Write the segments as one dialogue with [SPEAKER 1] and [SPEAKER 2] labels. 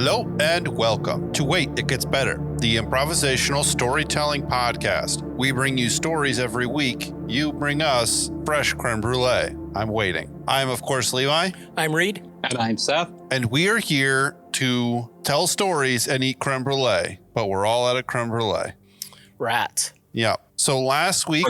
[SPEAKER 1] Hello and welcome to Wait, It Gets Better, the improvisational storytelling podcast. We bring you stories every week. You bring us fresh creme brulee. I'm waiting. I'm, of course, Levi.
[SPEAKER 2] I'm Reed.
[SPEAKER 3] And I'm Seth.
[SPEAKER 1] And we are here to tell stories and eat creme brulee, but we're all out of creme brulee.
[SPEAKER 2] Rats.
[SPEAKER 1] Yeah. So last week,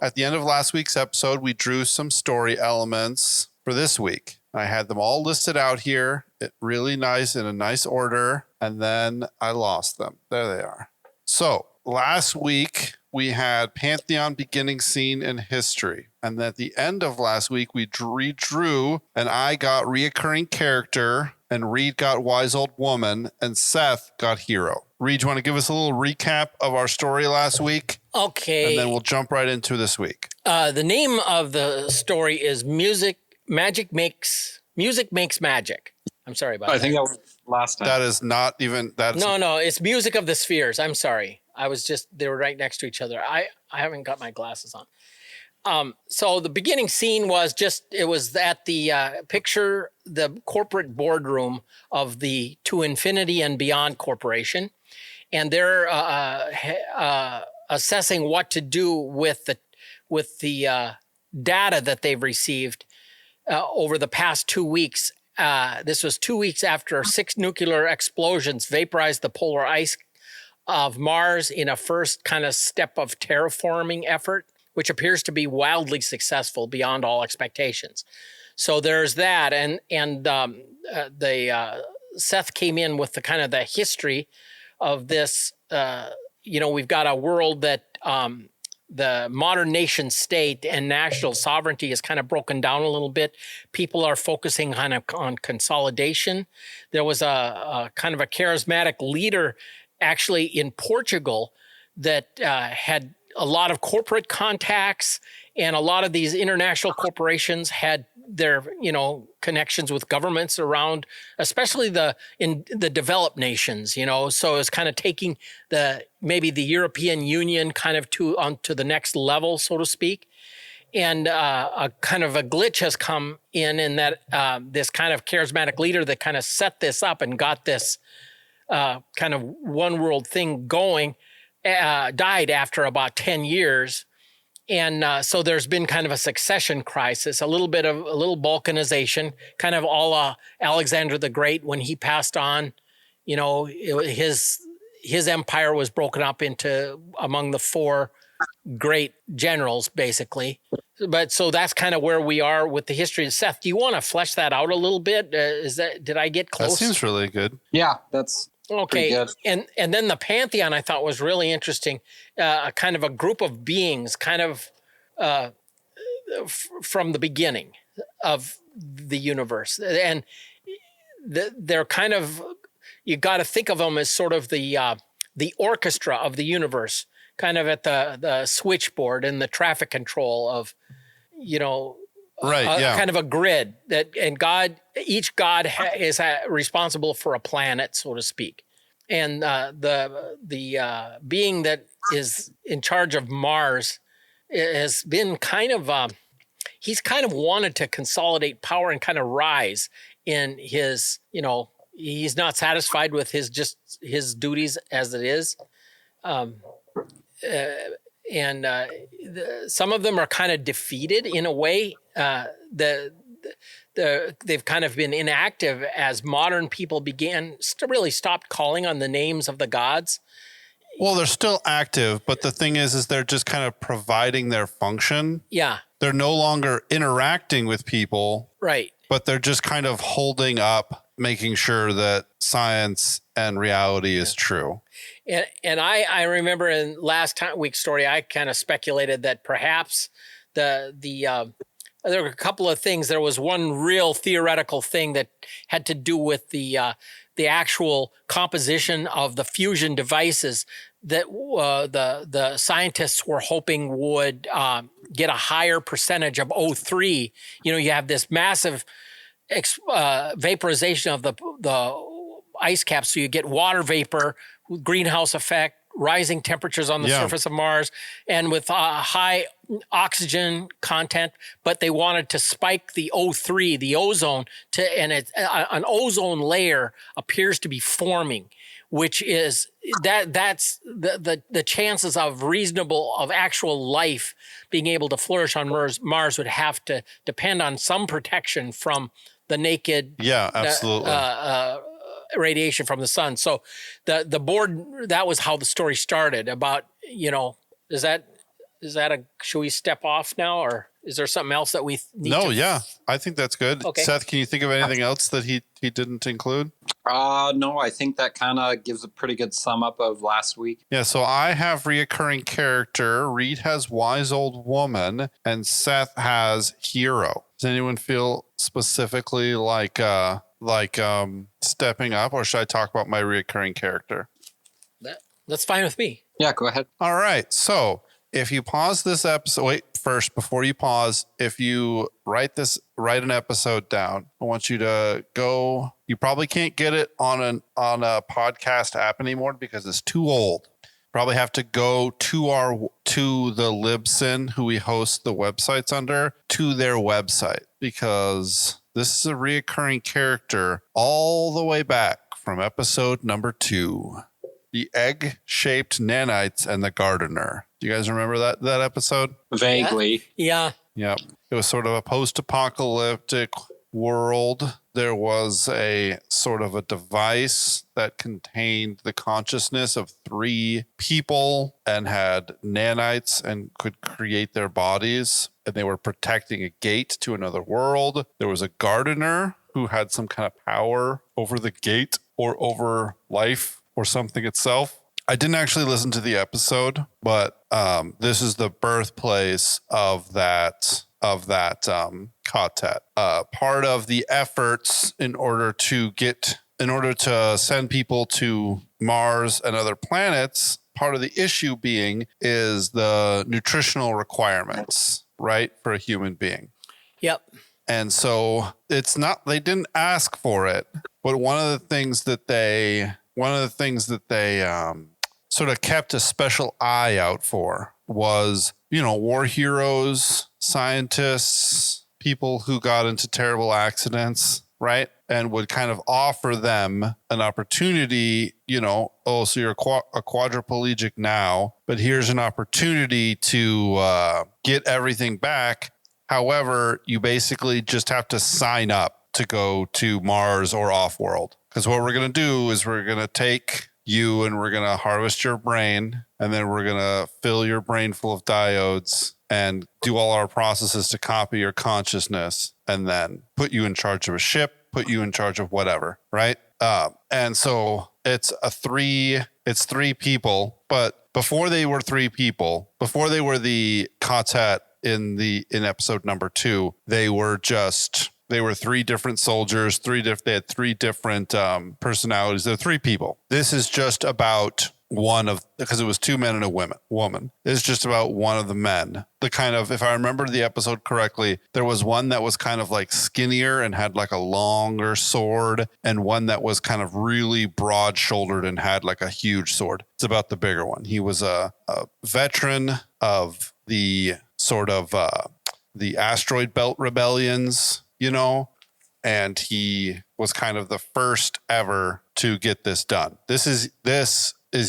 [SPEAKER 1] at the end of last week's episode, we drew some story elements for this week. I had them all listed out here, really nice in a nice order, and then I lost them. There they are. So last week, we had Pantheon beginning scene in history. And at the end of last week, we redrew, and I got reoccurring character, and Reed got wise old woman, and Seth got hero. Reed, do you want to give us a little recap of our story last week?
[SPEAKER 2] Okay.
[SPEAKER 1] And then we'll jump right into this week.
[SPEAKER 2] The name of the story is Music Makes Magic. I'm sorry about that.
[SPEAKER 3] I think that was last time.
[SPEAKER 1] That is not even...
[SPEAKER 2] No, it's Music of the Spheres. I'm sorry. They were right next to each other. I haven't got my glasses on. So the beginning scene was it was at the picture the corporate boardroom of the To Infinity and Beyond Corporation. And they're assessing what to do with the data that they've received over the past 2 weeks. This was 2 weeks after 6 nuclear explosions vaporized the polar ice of Mars in a first kind of step of terraforming effort, which appears to be wildly successful beyond all expectations. So there's that, and Seth came in with the kind of the history of this. We've got a world that the modern nation state and national sovereignty is kind of broken down a little bit. People are focusing on consolidation. There was a kind of a charismatic leader actually in Portugal that had a lot of corporate contacts, and a lot of these international corporations had their, connections with governments around, especially in the developed nations, so it's kind of taking maybe the European Union kind of onto the next level, so to speak. And a kind of a glitch has come in that this kind of charismatic leader that kind of set this up and got this kind of one world thing going died after about 10 years. And so there's been kind of a succession crisis, a little balkanization, kind of a la Alexander the Great when he passed on. His empire was broken up into among the 4 great generals, basically. But so that's kind of where we are with the history. Seth, do you want to flesh that out a little bit? Did I get close?
[SPEAKER 1] That seems really good.
[SPEAKER 3] Yeah, that's
[SPEAKER 2] okay.
[SPEAKER 3] Pretty good.
[SPEAKER 2] And then the Pantheon I thought was really interesting. A kind of a group of beings, kind of from the beginning of the universe, and they're kind of, you got to think of them as sort of the orchestra of the universe, kind of at the switchboard and the traffic control of,
[SPEAKER 1] right, yeah.
[SPEAKER 2] kind of a grid and each god is responsible for a planet, so to speak. And the being that is in charge of Mars has been kind of, he's kind of wanted to consolidate power and kind of rise in his, he's not satisfied with his duties as it is. Some of them are kind of defeated in a way. They've kind of been inactive as modern people began to really stop calling on the names of the gods.
[SPEAKER 1] Well, they're still active, but the thing is they're just kind of providing their function.
[SPEAKER 2] Yeah.
[SPEAKER 1] They're no longer interacting with people.
[SPEAKER 2] Right.
[SPEAKER 1] But they're just kind of holding up, making sure that science and reality is true.
[SPEAKER 2] And I remember in last week's story, I kind of speculated that perhaps there were a couple of things. There was one real theoretical thing that had to do with the actual composition of the fusion devices that the scientists were hoping would get a higher percentage of O3. You have this massive vaporization of the ice caps, so you get water vapor, greenhouse effect, rising temperatures on the surface of Mars and with high oxygen content, but they wanted to spike the O3, the ozone, and an ozone layer appears to be forming, which is that's the chances of actual life being able to flourish on Mars would have to depend on some protection from the naked radiation from the sun. So the board, that was how the story started about, is that should we step off now, or is there something else that we need to?
[SPEAKER 1] I think that's good.
[SPEAKER 2] Okay.
[SPEAKER 1] Seth, can you think of anything else that he didn't include?
[SPEAKER 3] No, I think that kind of gives a pretty good sum up of last week.
[SPEAKER 1] Yeah, so I have reoccurring character, Reed has wise old woman, and Seth has hero. Does anyone feel specifically like stepping up, or should I talk about my reoccurring character?
[SPEAKER 2] That's fine with me.
[SPEAKER 3] Yeah, go ahead.
[SPEAKER 1] All right. So if you pause this episode, first, before you pause, if you write an episode down, I want you to go. You probably can't get it on a podcast app anymore because it's too old. Probably have to go to the Libsyn, who we host the websites under, to their website, because this is a reoccurring character all the way back from episode number 2, the egg-shaped nanites and the gardener. Do you guys remember that episode?
[SPEAKER 3] Vaguely.
[SPEAKER 2] Yeah.
[SPEAKER 1] Yep. It was sort of a post-apocalyptic world. There was a sort of a device that contained the consciousness of 3 people and had nanites and could create their bodies. And they were protecting a gate to another world. There was a gardener who had some kind of power over the gate or over life or something itself. I didn't actually listen to the episode, but this is the birthplace of that quartet. Part of the efforts in order to send people to Mars and other planets, part of the issue being is the nutritional requirements, right, for a human being.
[SPEAKER 2] Yep.
[SPEAKER 1] And so they didn't ask for it, but one of the things that they sort of kept a special eye out for was, war heroes, scientists, people who got into terrible accidents, right? And would kind of offer them an opportunity, so you're a quadriplegic now, but here's an opportunity to get everything back. However, you basically just have to sign up to go to Mars or off-world. Because what we're going to do is we're going to take you and we're going to harvest your brain, and then we're going to fill your brain full of diodes and do all our processes to copy your consciousness, and then put you in charge of a ship, put you in charge of whatever, right? And so it's 3 people, but before they were 3 people, before they were the quartet in episode number 2, they were 3 different soldiers, they had 3 different personalities. They're 3 people. This is just about because it was 2 men and a woman. It's just about one of the men. If I remember the episode correctly, there was one that was kind of like skinnier and had like a longer sword, and one that was kind of really broad shouldered and had like a huge sword. It's about the bigger one. He was a veteran of the sort of the asteroid belt rebellions, and he was kind of the first ever to get this done. This is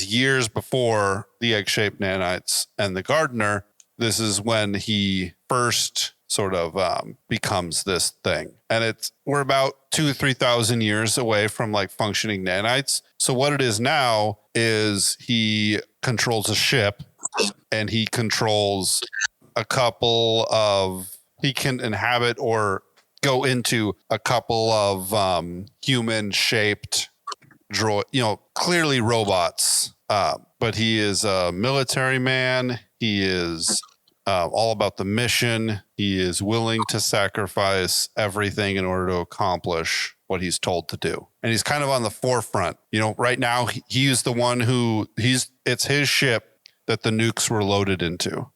[SPEAKER 1] years before the egg-shaped nanites and the gardener. This is when he first sort of becomes this thing. And we're about 2,000-3,000 years away from like functioning nanites. So what it is now is he controls a ship, and he controls he can inhabit or go into a couple of human-shaped droid, clearly robots. But he is a military man. He is all about the mission. He is willing to sacrifice everything in order to accomplish what he's told to do. And he's kind of on the forefront. Right now he's the one it's his ship that the nukes were loaded into.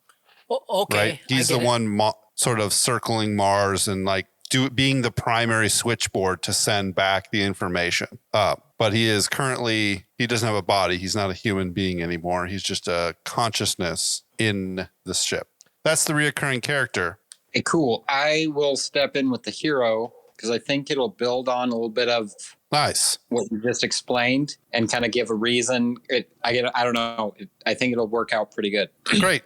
[SPEAKER 2] Okay.
[SPEAKER 1] Right? He's the one sort of circling Mars and like being the primary switchboard to send back the information up. But he doesn't have a body. He's not a human being anymore. He's just a consciousness in the ship. That's the reoccurring character.
[SPEAKER 3] Hey, cool. I will step in with the hero because I think it'll build on a little bit of
[SPEAKER 1] Nice.
[SPEAKER 3] what you just explained and kind of give a reason. I don't know. I think it'll work out pretty good.
[SPEAKER 1] Great.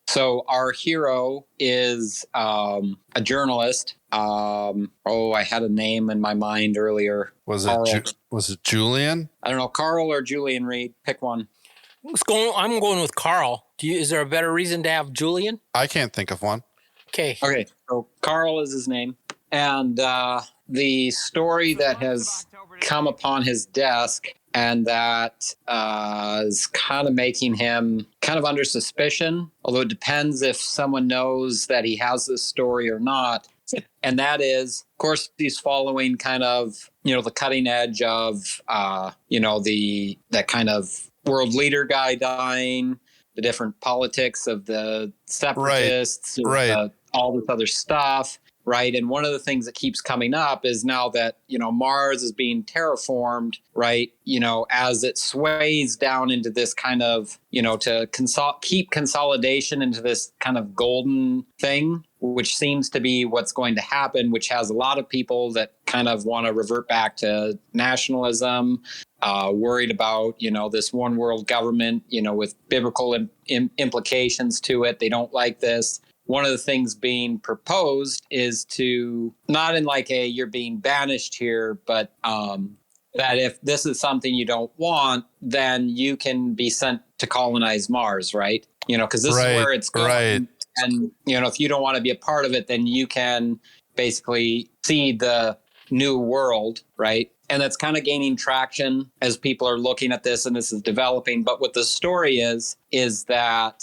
[SPEAKER 3] So our hero is a journalist. I had a name in my mind earlier.
[SPEAKER 1] Was it Julian?
[SPEAKER 3] I don't know, Carl or Julian Reed. Pick one.
[SPEAKER 2] I'm going with Carl. Is there a better reason to have Julian?
[SPEAKER 1] I can't think of one.
[SPEAKER 2] Okay.
[SPEAKER 3] So Carl is his name. And the story that has come upon his desk and that is kind of making him kind of under suspicion, although it depends if someone knows that he has this story or not. And that is, of course, he's following kind of, the cutting edge of, that kind of world leader guy dying, the different politics of the separatists,
[SPEAKER 1] right.
[SPEAKER 3] All this other stuff. Right. And one of the things that keeps coming up is now that, Mars is being terraformed, right, as it sways down into this kind of, to keep consolidation into this kind of golden thing, which seems to be what's going to happen, which has a lot of people that kind of want to revert back to nationalism, worried about, this one world government, with biblical implications to it. They don't like this. One of the things being proposed is to not in like you're being banished here, but that if this is something you don't want, then you can be sent to colonize Mars, right? Because this is where it's going.
[SPEAKER 1] Right.
[SPEAKER 3] And, if you don't want to be a part of it, then you can basically see the new world, right? And that's kind of gaining traction as people are looking at this and this is developing. But what the story is that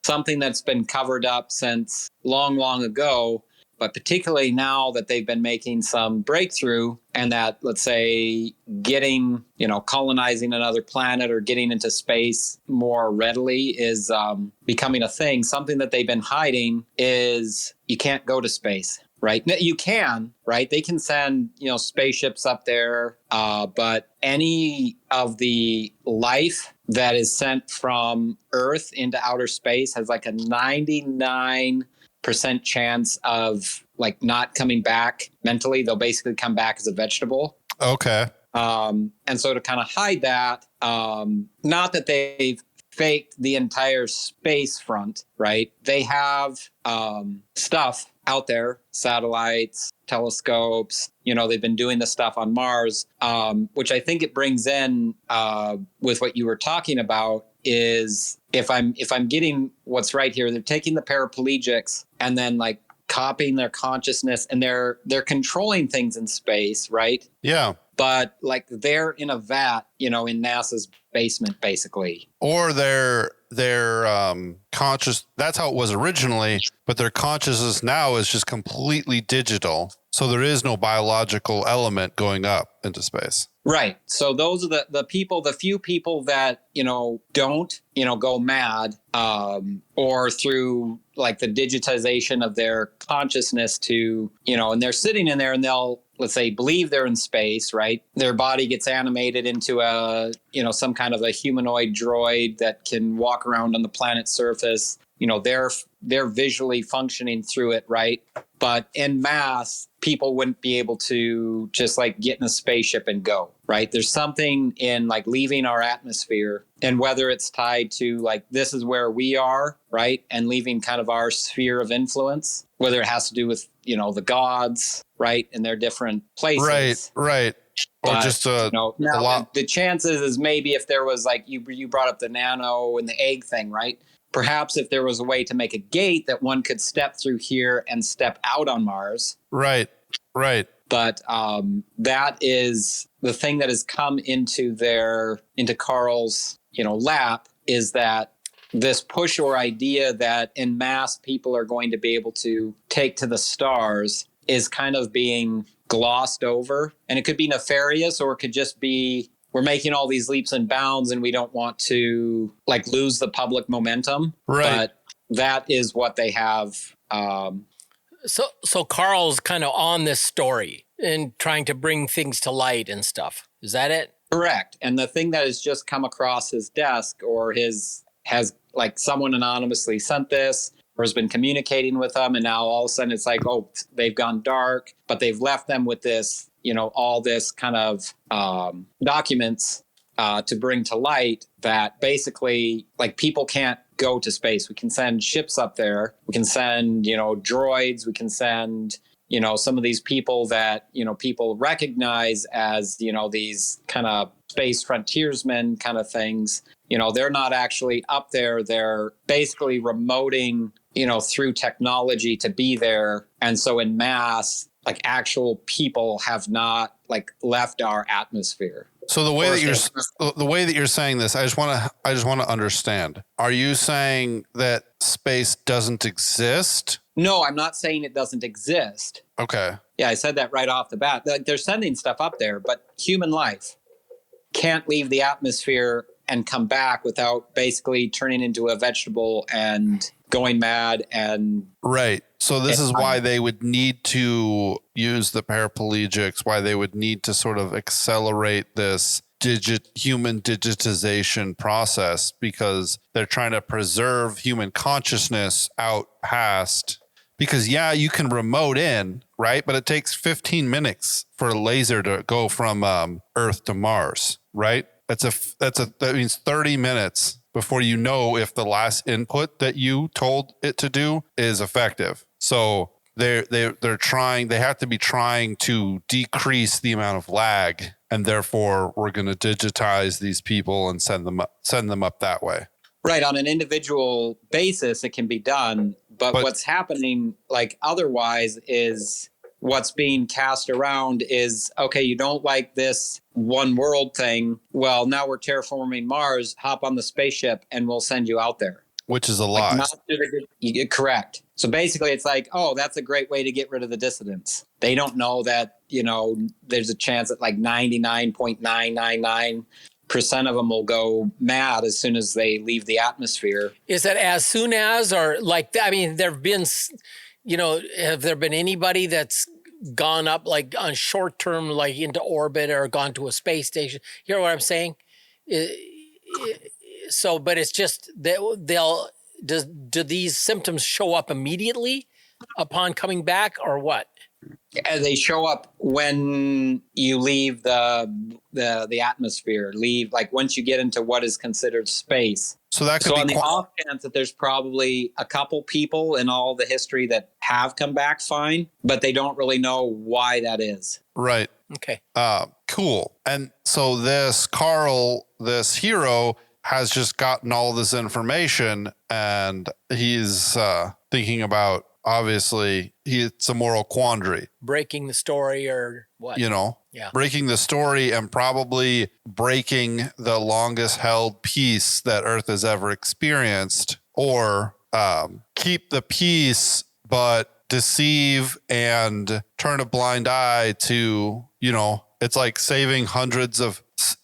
[SPEAKER 3] something that's been covered up since long, long ago, but particularly now that they've been making some breakthrough and that, let's say, getting, colonizing another planet or getting into space more readily is becoming a thing. Something that they've been hiding is you can't go to space. Right. You can, right. They can send, spaceships up there. But any of the life that is sent from Earth into outer space has like a 99% chance of like not coming back mentally. They'll basically come back as a vegetable.
[SPEAKER 1] Okay.
[SPEAKER 3] And so to kind of hide that, not that they've faked the entire space front, right? They have stuff out there, satellites, telescopes, they've been doing this stuff on Mars, which I think it brings in with what you were talking about is if I'm getting what's right here, they're taking the paraplegics and then like copying their consciousness and they're controlling things in space, right?
[SPEAKER 1] Yeah.
[SPEAKER 3] But like they're in a vat, in NASA's basement, basically.
[SPEAKER 1] Or they're conscious. That's how it was originally, but their consciousness now is just completely digital. So there is no biological element going up into space.
[SPEAKER 3] Right. So those are the people, the few people that, don't, go mad or through like the digitization of their consciousness to, and they're sitting in there and they'll, let's say, believe they're in space, right? Their body gets animated into a, some kind of a humanoid droid that can walk around on the planet's surface. They're visually functioning through it, right? But en masse, people wouldn't be able to just like get in a spaceship and go, right? There's something in like leaving our atmosphere and whether it's tied to like, this is where we are, right? And leaving kind of our sphere of influence, whether it has to do with, the gods, right? And their different places.
[SPEAKER 1] Right. Or
[SPEAKER 3] But,
[SPEAKER 1] just
[SPEAKER 3] now
[SPEAKER 1] a lot.
[SPEAKER 3] the chances is maybe if there was like, you brought up the nano and the egg thing, right? Perhaps if there was a way to make a gate that one could step through here and step out on Mars.
[SPEAKER 1] Right.
[SPEAKER 3] But that is the thing that has come into Carl's, lap is that this push or idea that en masse people are going to be able to take to the stars is kind of being glossed over. And it could be nefarious or it could just be we're making all these leaps and bounds and we don't want to like lose the public momentum.
[SPEAKER 1] Right.
[SPEAKER 3] But that is what they have
[SPEAKER 2] So Carl's kind of on this story and trying to bring things to light and stuff. Is that it?
[SPEAKER 3] Correct. And the thing that has just come across his desk or has like someone anonymously sent this or has been communicating with them. And now all of a sudden it's like, oh, they've gone dark, but they've left them with this, all this kind of documents to bring to light that basically like people can't go to space. We can send ships up there. We can send, droids. We can send, some of these people that, people recognize as, these kind of space frontiersmen kind of things. They're not actually up there. They're basically remoting, through technology to be there. And so in mass, like actual people have not like left our atmosphere.
[SPEAKER 1] So the way that you're saying this, I just want to understand. Are you saying that space doesn't exist?
[SPEAKER 3] No, I'm not saying it doesn't exist.
[SPEAKER 1] Okay.
[SPEAKER 3] Yeah, I said that right off the bat. They're sending stuff up there, but human life can't leave the atmosphere and come back without basically turning into a vegetable and going mad and
[SPEAKER 1] right. So this is why they would need to use the paraplegics, why they would need to sort of accelerate this human digitization process, because they're trying to preserve human consciousness out past. Because you can remote in, right? But it takes 15 minutes for a laser to go from Earth to Mars, right? That means 30 minutes before you know if the last input that you told it to do is effective. So they have to be trying to decrease the amount of lag, and therefore we're going to digitize these people and send them up that way.
[SPEAKER 3] Right. On an individual basis, it can be done. But what's happening like otherwise is what's being cast around is, okay, you don't like this one world thing. Well, now we're terraforming Mars, hop on the spaceship and we'll send you out there.
[SPEAKER 1] Which is a lie.
[SPEAKER 3] Correct. So basically it's like, oh, that's a great way to get rid of the dissidents. They don't know that, there's a chance that like 99.999% of them will go mad as soon as they leave the atmosphere.
[SPEAKER 2] Is that as soon as, or like, I mean, there've been, have there been anybody that's gone up like on short term, like into orbit or gone to a space station? You know what I'm saying? So, but it's just do these symptoms show up immediately upon coming back or what?
[SPEAKER 3] They show up when you leave the atmosphere, like once you get into what is considered space.
[SPEAKER 1] So that could
[SPEAKER 3] on the off chance that there's probably a couple people in all the history that have come back fine, but they don't really know why that is.
[SPEAKER 1] Right.
[SPEAKER 2] Okay.
[SPEAKER 1] Cool. And so this Carl, this hero, has just gotten all this information, and he's thinking about, obviously, it's a moral quandary.
[SPEAKER 2] Breaking the story or what?
[SPEAKER 1] Breaking the story and probably breaking the longest held peace that Earth has ever experienced, or keep the peace, but deceive and turn a blind eye to, it's like saving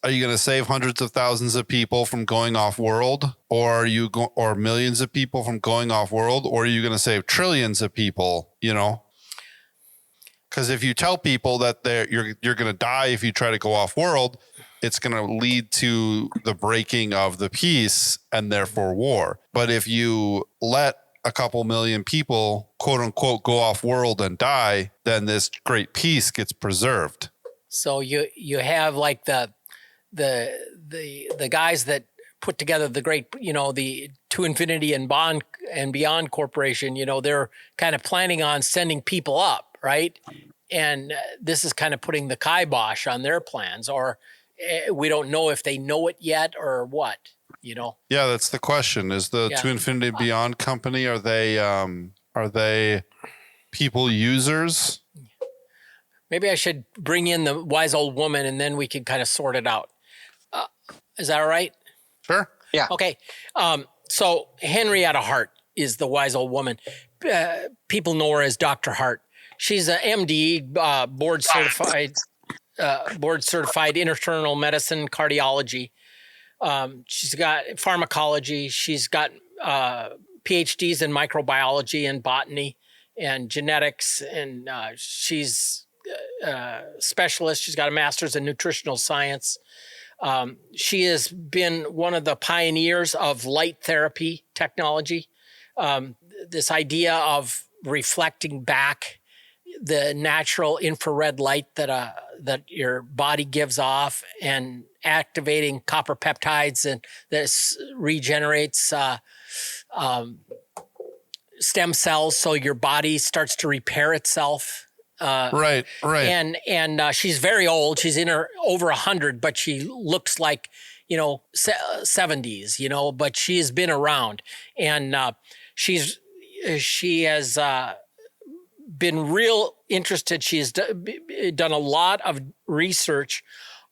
[SPEAKER 1] are you going to save hundreds of thousands of people from going off world, or or millions of people from going off world, or are you going to save trillions of people, Because if you tell people that you're going to die if you try to go off world, it's going to lead to the breaking of the peace and therefore war. But if you let a couple million people, quote unquote, go off world and die, then this great peace gets preserved.
[SPEAKER 2] So you have like the guys that put together the great, the To Infinity and Beyond Corporation, they're kind of planning on sending people up, right? And this is kind of putting the kibosh on their plans, or we don't know if they know it yet or what, Yeah,
[SPEAKER 1] that's the question. Is the To Infinity and Beyond company, are they people users?
[SPEAKER 2] Maybe I should bring in the wise old woman and then we can kind of sort it out. Is that all right?
[SPEAKER 1] Sure.
[SPEAKER 3] Yeah.
[SPEAKER 2] Okay. So Henrietta Hart is the wise old woman. People know her as Dr. Hart. She's an MD, board certified internal medicine, cardiology. She's got pharmacology. She's got PhDs in microbiology and botany. and genetics, and she's a specialist. She's got a master's in nutritional science. She has been one of the pioneers of light therapy technology. This idea of reflecting back the natural infrared light that your body gives off and activating copper peptides, and this regenerates stem cells, so your body starts to repair itself.
[SPEAKER 1] Right.
[SPEAKER 2] And she's very old. She's in her over 100, but she looks like 70s. But she has been around, and she has been real interested. She has done a lot of research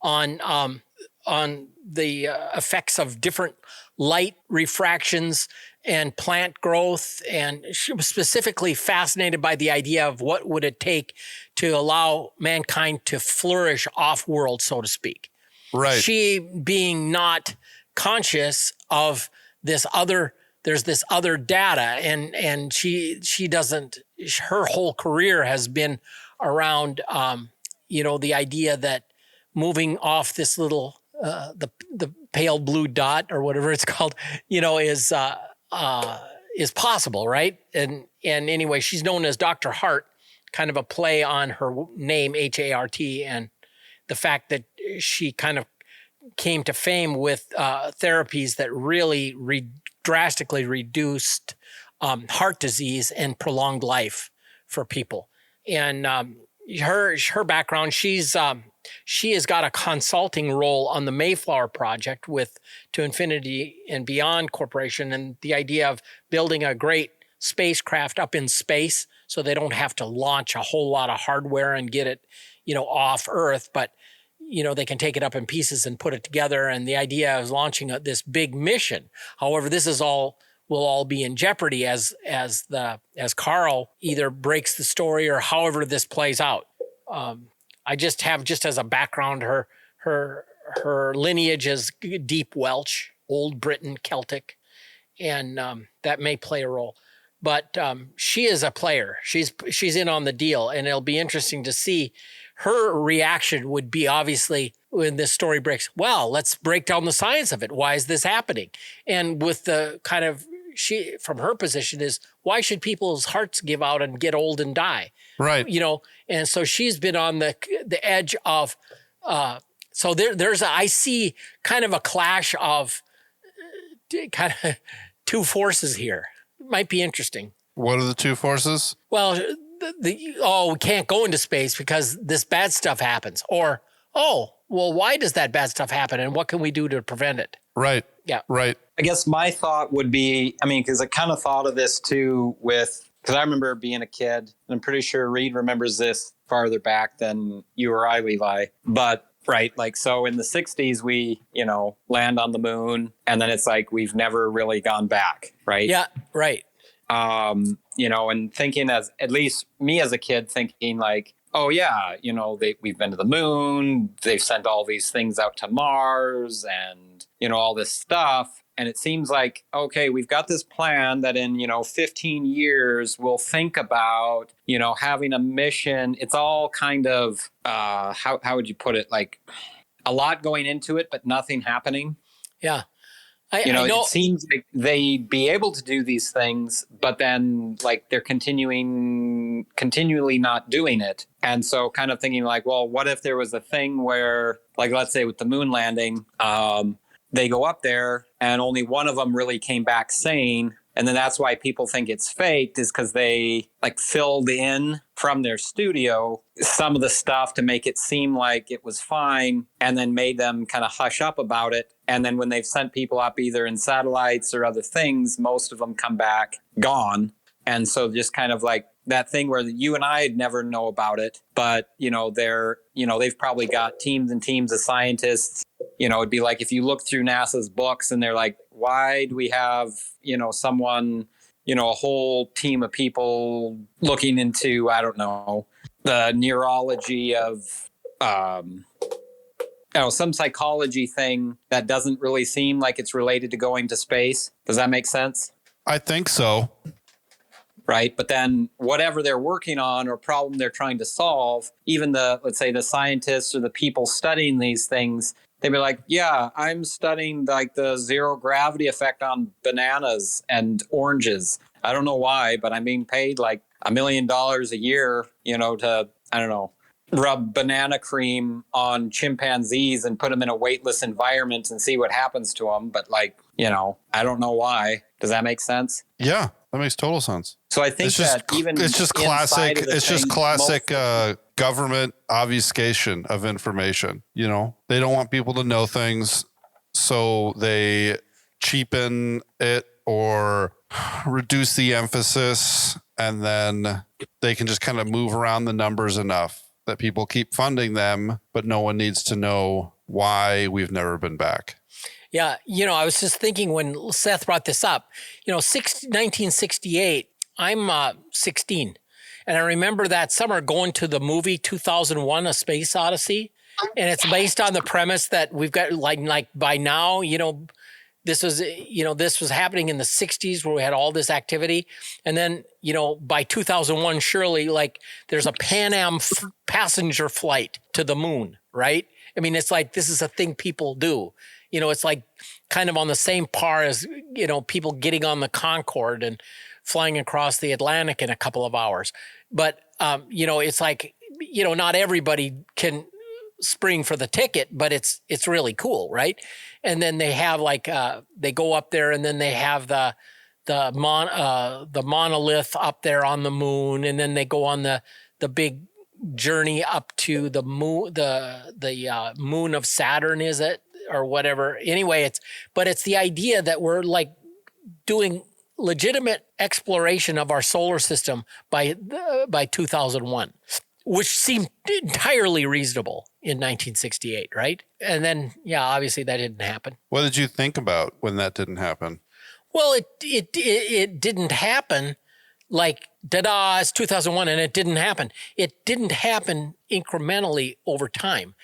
[SPEAKER 2] on the effects of different light refractions and plant growth. And she was specifically fascinated by the idea of what would it take to allow mankind to flourish off-world, so to speak.
[SPEAKER 1] Right.
[SPEAKER 2] She being not conscious of this other, there's this other data, and she doesn't, her whole career has been around, the idea that moving off this little, the pale blue dot or whatever it's called, is possible, right? And anyway, she's known as Dr. Hart, kind of a play on her name, Hart, and the fact that she kind of came to fame with therapies that really drastically reduced heart disease and prolonged life for people. And her background, she has got a consulting role on the Mayflower Project with To Infinity and Beyond Corporation, and the idea of building a great spacecraft up in space so they don't have to launch a whole lot of hardware and get it, off Earth, but they can take it up in pieces and put it together. And the idea is launching this big mission. However, this will all be in jeopardy as Carl either breaks the story or however this plays out. I just as a background, her lineage is deep Welsh, Old Britain, Celtic, and that may play a role. But she is a player. She's in on the deal, and it'll be interesting to see. Her reaction would be, obviously, when this story breaks, well, let's break down the science of it. Why is this happening? And with the kind of, from her position is, why should people's hearts give out and get old and die?
[SPEAKER 1] Right.
[SPEAKER 2] And so she's been on the edge of, so I see kind of a clash of kind of two forces here. It might be interesting.
[SPEAKER 1] What are the two forces?
[SPEAKER 2] Well, we can't go into space because this bad stuff happens. Or, why does that bad stuff happen, and what can we do to prevent it?
[SPEAKER 1] Right.
[SPEAKER 2] Yeah.
[SPEAKER 1] Right.
[SPEAKER 3] I guess my thought would be, because I kind of thought of this too because I remember being a kid, and I'm pretty sure Reed remembers this farther back than you or I, Levi. But, right, so in the 60s, we, land on the moon, and then it's like we've never really gone back, right?
[SPEAKER 2] Yeah, right.
[SPEAKER 3] And thinking at least me as a kid thinking oh yeah, we've been to the moon, they've sent all these things out to Mars and, all this stuff. And it seems like, okay, we've got this plan that in, 15 years we'll think about, having a mission. It's all kind of, how would you put it? A lot going into it, but nothing happening.
[SPEAKER 2] Yeah.
[SPEAKER 3] I know. It seems like they'd be able to do these things, but then they're continually not doing it. And so kind of thinking well, what if there was a thing where let's say with the moon landing, they go up there and only one of them really came back sane. And then that's why people think it's faked, is because they filled in from their studio some of the stuff to make it seem like it was fine, and then made them kind of hush up about it. And then when they've sent people up either in satellites or other things, most of them come back gone. And so just kind of that thing where you and I'd never know about it, but they've probably got teams and teams of scientists. It'd be if you look through NASA's books and they're why do we have, someone, a whole team of people looking into, I don't know, the neurology of, some psychology thing that doesn't really seem like it's related to going to space. Does that make sense?
[SPEAKER 1] I think so.
[SPEAKER 3] right? But then whatever they're working on or problem they're trying to solve, even let's say the scientists or the people studying these things, they'd be like, yeah, I'm studying like the zero gravity effect on bananas and oranges. I don't know why, but I'm being paid like $1 million a year, to, I don't know, rub banana cream on chimpanzees and put them in a weightless environment and see what happens to them. But I don't know why. Does that make sense?
[SPEAKER 1] Yeah, that makes total sense.
[SPEAKER 3] So I think
[SPEAKER 1] it's just classic government obfuscation of information. They don't want people to know things, so they cheapen it or reduce the emphasis, and then they can just kind of move around the numbers enough that people keep funding them, but no one needs to know why we've never been back.
[SPEAKER 2] Yeah. I was just thinking when Seth brought this up, 1968, I'm 16. And I remember that summer going to the movie 2001, A Space Odyssey. And it's based on the premise that we've got like by now, this was happening in the 60s where we had all this activity. And then, by 2001, surely there's a Pan Am passenger flight to the moon, right? I mean, it's like, this is a thing people do. It's like kind of on the same par as, people getting on the Concorde and flying across the Atlantic in a couple of hours. But, it's like, not everybody can spring for the ticket, but it's really cool, right? And then they have they go up there, and then they have the monolith up there on the moon, and then they go on the big journey up to the moon, the moon of Saturn, is it, or whatever? Anyway, it's the idea that we're doing legitimate exploration of our solar system by 2001. Which seemed entirely reasonable in 1968, right? And then, obviously that didn't happen.
[SPEAKER 1] What did you think about when that didn't happen?
[SPEAKER 2] Well, it didn't happen it's 2001 and it didn't happen. It didn't happen incrementally over time.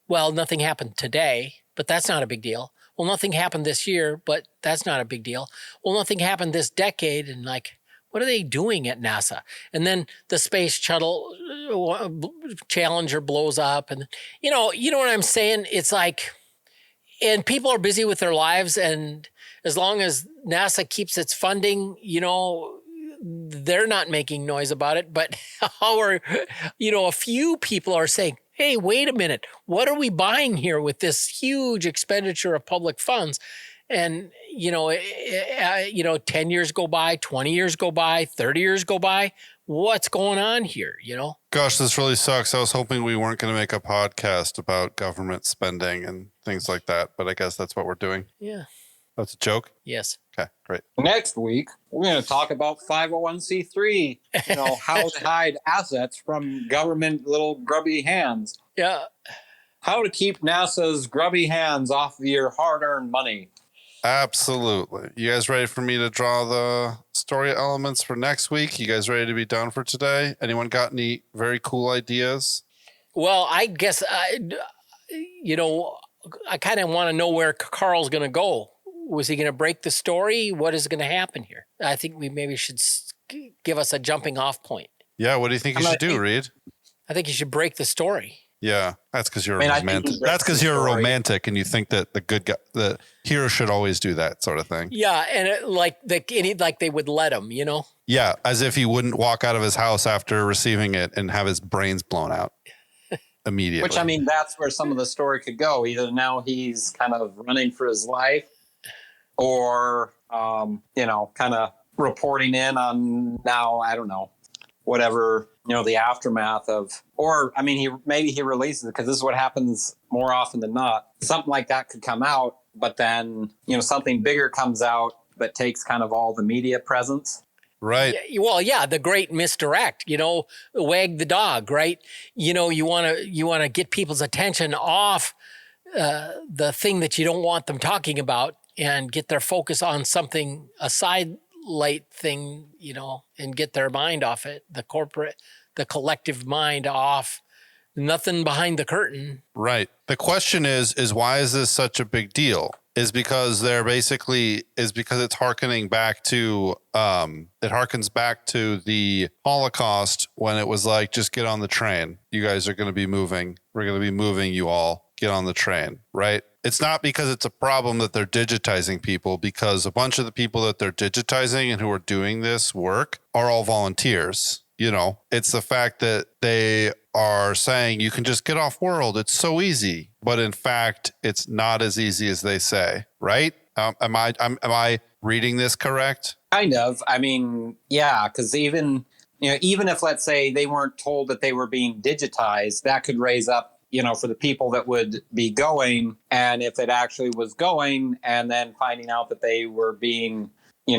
[SPEAKER 2] Nothing happened today, but that's not a big deal. Well, nothing happened this year, but that's not a big deal. Well, nothing happened this decade, and what are they doing at NASA? And then the space shuttle Challenger blows up, and you know what I'm saying? It's and people are busy with their lives, and as long as NASA keeps its funding, they're not making noise about it. But a few people are saying, hey, wait a minute, what are we buying here with this huge expenditure of public funds? And, 10 years go by, 20 years go by, 30 years go by. What's going on here,
[SPEAKER 1] Gosh, this really sucks. I was hoping we weren't going to make a podcast about government spending and things like that, but I guess that's what we're doing.
[SPEAKER 2] Yeah.
[SPEAKER 1] That's a joke?
[SPEAKER 2] Yes.
[SPEAKER 1] Okay, great.
[SPEAKER 3] Next week, we're going to talk about 501c3, how to hide assets from government little grubby hands.
[SPEAKER 2] Yeah.
[SPEAKER 3] How to keep NASA's grubby hands off of your hard-earned money.
[SPEAKER 1] Absolutely. You guys ready for me to draw the story elements for next week? You guys ready to be done for today? Anyone got any very cool ideas?
[SPEAKER 2] Well, I guess, I kind of want to know where Carl's going to go. Was he going to break the story? What is going to happen here? I think we maybe should give us a jumping off point.
[SPEAKER 1] Yeah. What do you think you should do, Reed?
[SPEAKER 2] I think you should break the story.
[SPEAKER 1] Yeah, that's because you're a romantic. That's because you're a romantic, and you think that the hero should always do that sort of thing.
[SPEAKER 2] Yeah, and they would let him,
[SPEAKER 1] Yeah, as if he wouldn't walk out of his house after receiving it and have his brains blown out immediately.
[SPEAKER 3] Which, that's where some of the story could go. Either now he's kind of running for his life, or kind of reporting in on now. I don't know. Whatever, the aftermath of, or, he releases it because this is what happens more often than not. Something like that could come out, but then, something bigger comes out, but takes kind of all the media presence.
[SPEAKER 1] Right.
[SPEAKER 2] Well, yeah, the great misdirect, wag the dog, right? You want to get people's attention off the thing that you don't want them talking about and get their focus on something aside light thing, and get their mind off it, the collective mind off nothing behind the curtain.
[SPEAKER 1] Right. The question is why is this such a big deal? Is because it's harkening back to it harkens back to the Holocaust when it was like, just get on the train. You guys are going to be moving. We're going to be moving you all. Get on the train, right? It's not because it's a problem that they're digitizing people, because a bunch of the people that they're digitizing and who are doing this work are all volunteers. You know, it's the fact that they are saying you can just get off world. It's so easy. But in fact, it's not as easy as they say, right? Am I reading this correct?
[SPEAKER 3] Kind of. I mean, yeah, because even if, let's say, they weren't told that they were being digitized, that could raise up, for the people that would be going. And if it actually was going and then finding out that they were being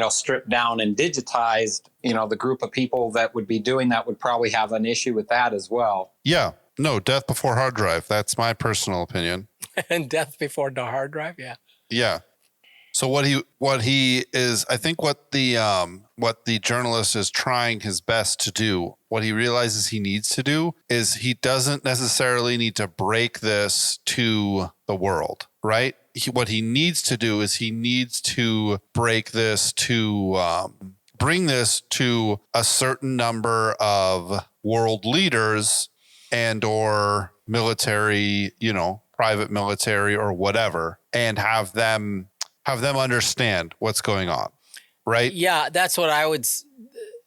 [SPEAKER 3] stripped down and digitized, the group of people that would be doing that would probably have an issue with that as well.
[SPEAKER 1] Yeah. No, death before hard drive. That's my personal opinion.
[SPEAKER 2] And death before the hard drive. Yeah.
[SPEAKER 1] Yeah. So what he is, I think what the journalist is trying his best to do, what he realizes he needs to do is he doesn't necessarily need to break this to the world, right? What he needs to do is he needs to break this to bring this to a certain number of world leaders and or military, private military or whatever, and have them understand what's going on, right?
[SPEAKER 2] Yeah, that's what I would.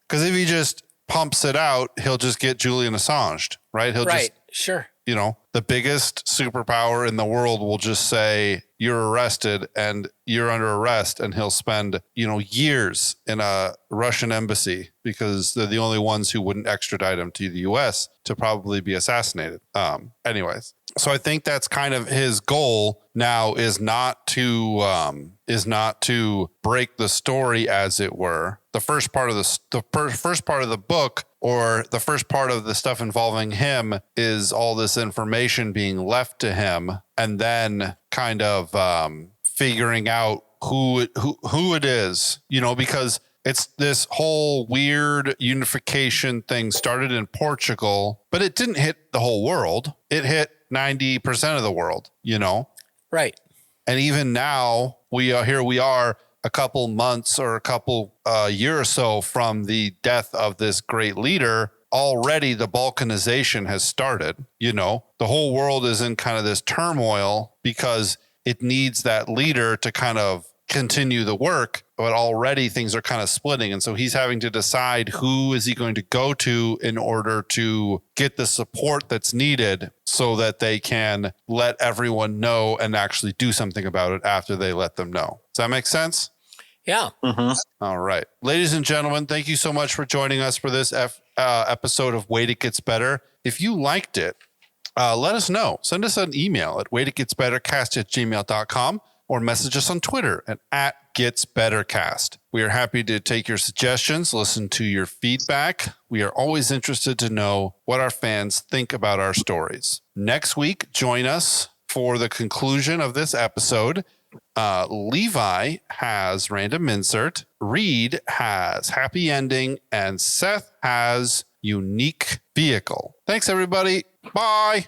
[SPEAKER 1] Because if he just pumps it out, he'll just get Julian Assanged, right?
[SPEAKER 2] Sure.
[SPEAKER 1] The biggest superpower in the world will just say, you're arrested and you're under arrest. And he'll spend, years in a Russian embassy because they're the only ones who wouldn't extradite him to the US to probably be assassinated. Anyways. So I think that's kind of his goal now is not to break the story, as it were. The first part of first part of the book, or the first part of the stuff involving him, is all this information being left to him, and then kind of figuring out who it is, because it's this whole weird unification thing started in Portugal, but it didn't hit the whole world. It hit 90% of the world,
[SPEAKER 2] Right.
[SPEAKER 1] And even now we are a couple months or a couple year or so from the death of this great leader. Already the balkanization has started. The whole world is in kind of this turmoil because it needs that leader to kind of continue the work, but already things are kind of splitting. And so he's having to decide who is he going to go to in order to get the support that's needed so that they can let everyone know and actually do something about it after they let them know. Does that make sense?
[SPEAKER 2] Yeah.
[SPEAKER 3] Mm-hmm.
[SPEAKER 1] All right. Ladies and gentlemen, thank you so much for joining us for this episode of Wait, It Gets Better. If you liked it, let us know. Send us an email at waititgetsbettercast@gmail.com or message us on Twitter at @GetsBetterCast. We are happy to take your suggestions, listen to your feedback. We are always interested to know what our fans think about our stories. Next week, join us for the conclusion of this episode. Levi has random insert, Reed has happy ending, and Seth has unique vehicle. Thanks, everybody. Bye.